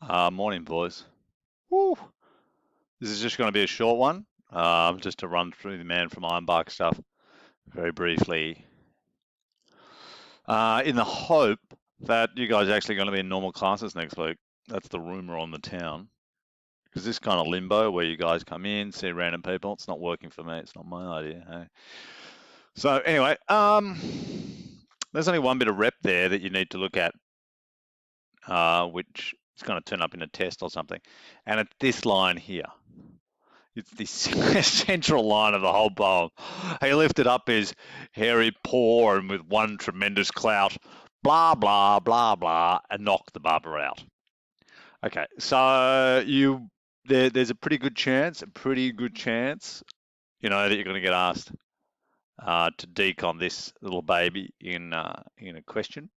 Morning, boys. Woo. This is just going to be a short one, just to run through the man from Ironbark stuff very briefly, in the hope that you guys are actually going to be in normal classes next week. That's the rumor on the town. Because this kind of limbo where you guys come in, see random people, it's not working for me. It's not my idea. Hey? So anyway, there's only one bit of rep there that you need to look at, which is going to turn up in a test or something, and it's this line here. It's the central line of the whole poem. He lifted up his hairy paw and with one tremendous clout, blah, blah, blah, blah, and knocked the barber out. Okay, so there's a pretty good chance, that you're going to get asked to decon this little baby in a question.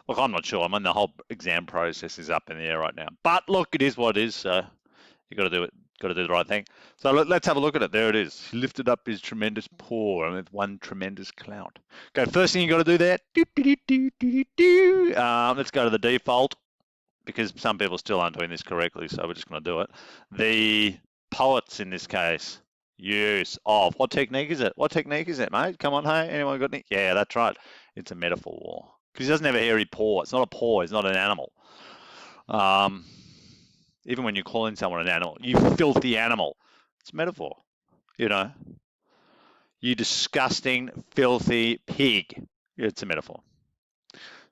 Look, I'm not sure. I mean, the whole exam process is up in the air right now. But look, it is what it is. So you got to do it. Got to do the right thing. So let's have a look at it. There it is. He lifted up his tremendous paw and with one tremendous clout. Okay, first thing you got to do there. Let's go to the default because some people still aren't doing this correctly. So we're just going to do it. The poets in this case use of what technique is it? What technique is it, mate? Come on, hey, anyone got any? Yeah, that's right. It's a metaphor because he doesn't have a hairy paw. It's not a paw. It's not an animal. Even when you're calling someone an animal, you filthy animal. It's a metaphor, You disgusting, filthy pig. It's a metaphor.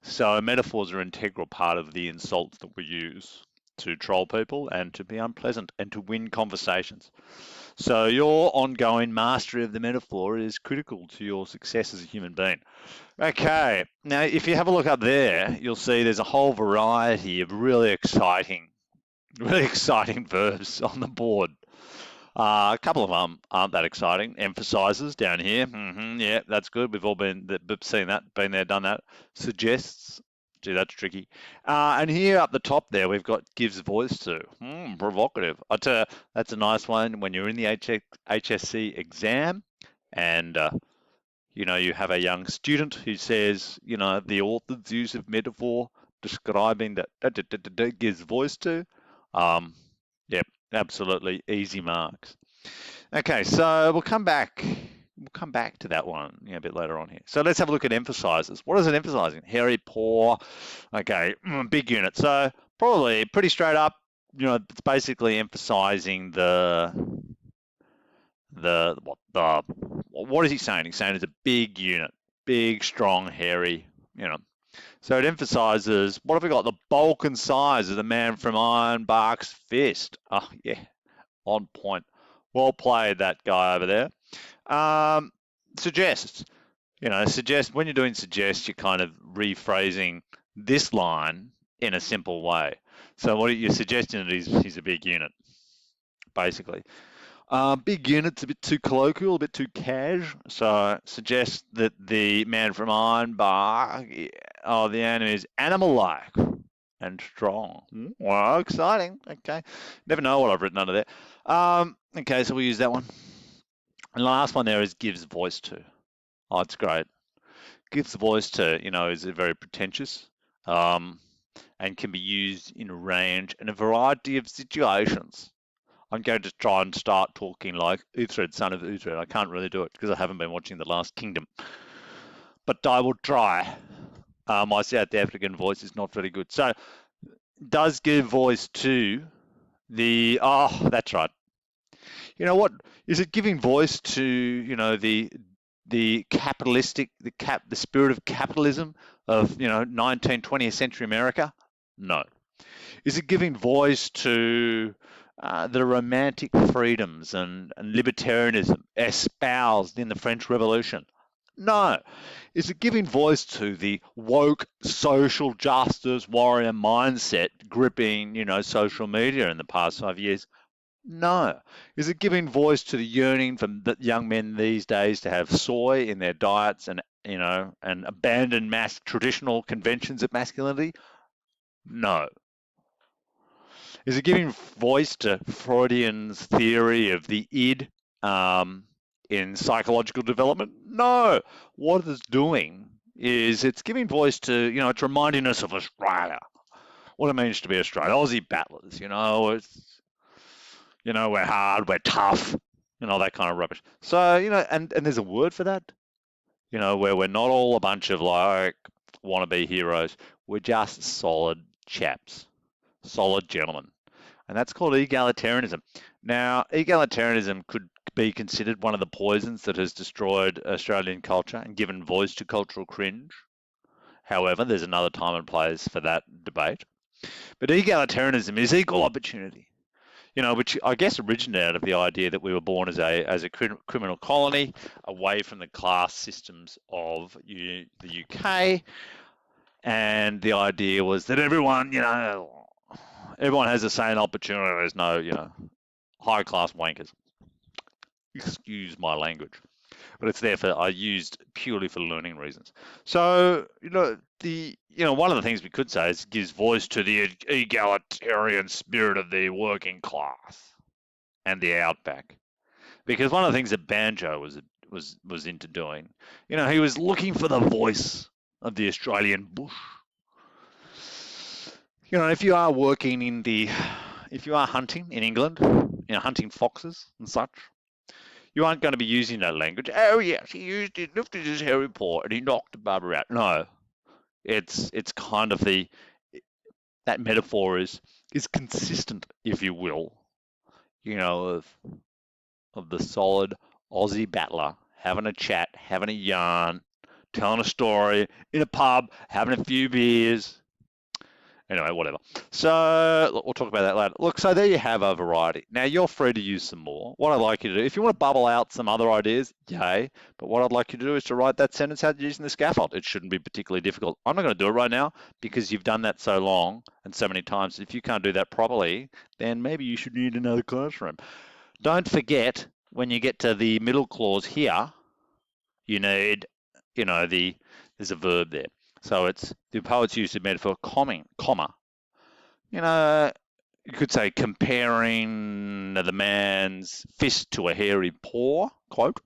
So metaphors are an integral part of the insults that we use to troll people and to be unpleasant and to win conversations. So your ongoing mastery of the metaphor is critical to your success as a human being. Okay, now if you have a look up there, you'll see there's a whole variety of really exciting verbs on the board. A couple of them aren't that exciting. Emphasizes down here. Yeah, that's good. We've all seen that, been there, done that. Suggests. Gee, that's tricky. And here up the top there, we've got gives voice to. Provocative. That's a nice one when you're in the HSC exam and you have a young student who says, the author's use of metaphor describing that gives voice to. Yep, absolutely easy marks. Okay, so we'll come back to that one a bit later on here. So let's have a look at emphasizes. What is it emphasizing? Hairy paw. Okay, big unit. So probably pretty straight up. It's basically emphasizing what is he saying? He's saying it's a big unit, big, strong, hairy. So it emphasizes, what have we got? The bulk and size of the man from Ironbark's fist. Oh, yeah, on point. Well played, that guy over there. Suggests, when you're doing suggest, you're kind of rephrasing this line in a simple way. So what you're suggesting is he's a big unit, basically. Big unit's a bit too colloquial, a bit too cash. So suggest that the man from Ironbark, the enemy is animal-like and strong. Well, exciting. Okay. Never know what I've written under there. Okay, so we'll use that one. And the last one there is gives voice to. Oh, it's great. Gives voice to, is very pretentious and can be used in a range and a variety of situations. I'm going to try and start talking like Uhtred, son of Uhtred. I can't really do it because I haven't been watching The Last Kingdom. But I will try. My South African voice is not very good. So, does give voice to the... Oh, that's right. You know what? Is it giving voice to, the capitalistic, the spirit of capitalism of, 19th, 20th century America? No. Is it giving voice to... the romantic freedoms and libertarianism espoused in the French Revolution? No. Is it giving voice to the woke social justice warrior mindset gripping, social media in the past 5 years? No. Is it giving voice to the yearning from the young men these days to have soy in their diets and, and abandon traditional conventions of masculinity? No. Is it giving voice to Freudian's theory of the id in psychological development? No. What it's doing is it's giving voice to, it's reminding us of Australia. what it means to be Australian. Aussie battlers, we're hard, we're tough, that kind of rubbish. So, and there's a word for that, where we're not all a bunch of like wannabe heroes. We're just solid chaps, solid gentlemen. And that's called egalitarianism. Now, egalitarianism could be considered one of the poisons that has destroyed Australian culture and given voice to cultural cringe. However, there's another time and place for that debate. But egalitarianism is equal opportunity, which I guess originated out of the idea that we were born as a criminal colony away from the class systems of the UK. And the idea was that everyone has the same opportunity. There's no, high class wankers. Excuse my language, but it's there I used purely for learning reasons. So, one of the things we could say is it gives voice to the egalitarian spirit of the working class and the outback. Because one of the things that Banjo was into doing, he was looking for the voice of the Australian bush. If you are hunting in England, hunting foxes and such, you aren't going to be using that language. Oh yes, he lifted his hairy paw and he knocked the barber out. No, it's kind of that metaphor is consistent, if you will, of the solid Aussie battler having a chat, having a yarn, telling a story in a pub, having a few beers. Anyway, whatever. So look, we'll talk about that later. Look, so there you have a variety. Now you're free to use some more. What I'd like you to do, if you want to bubble out some other ideas, yay. But what I'd like you to do is to write that sentence out using the scaffold. It shouldn't be particularly difficult. I'm not going to do it right now because you've done that so long and so many times. If you can't do that properly, then maybe you should need another classroom. Don't forget, when you get to the middle clause here, you need, there's a verb there. So it's the poets use the metaphor comma. You could say comparing the man's fist to a hairy paw, quote,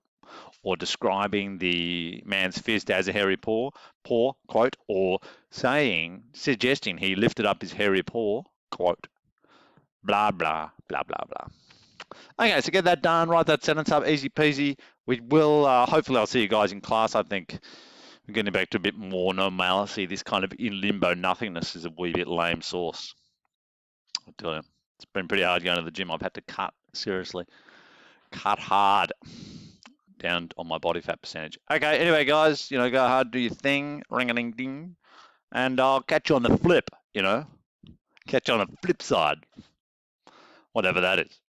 or describing the man's fist as a hairy paw, quote, or suggesting he lifted up his hairy paw, quote, blah, blah, blah, blah, blah. Okay, so get that done, write that sentence up, easy peasy. We will, hopefully I'll see you guys in class. I think we're getting back to a bit more normalcy. This kind of in limbo nothingness is a wee bit lame sauce. I'll tell you, it's been pretty hard going to the gym. I've had to cut, seriously, cut hard down on my body fat percentage. Okay, anyway, guys, go hard, do your thing, ring-a-ding-ding, and I'll catch you on the flip, catch you on the flip side, whatever that is.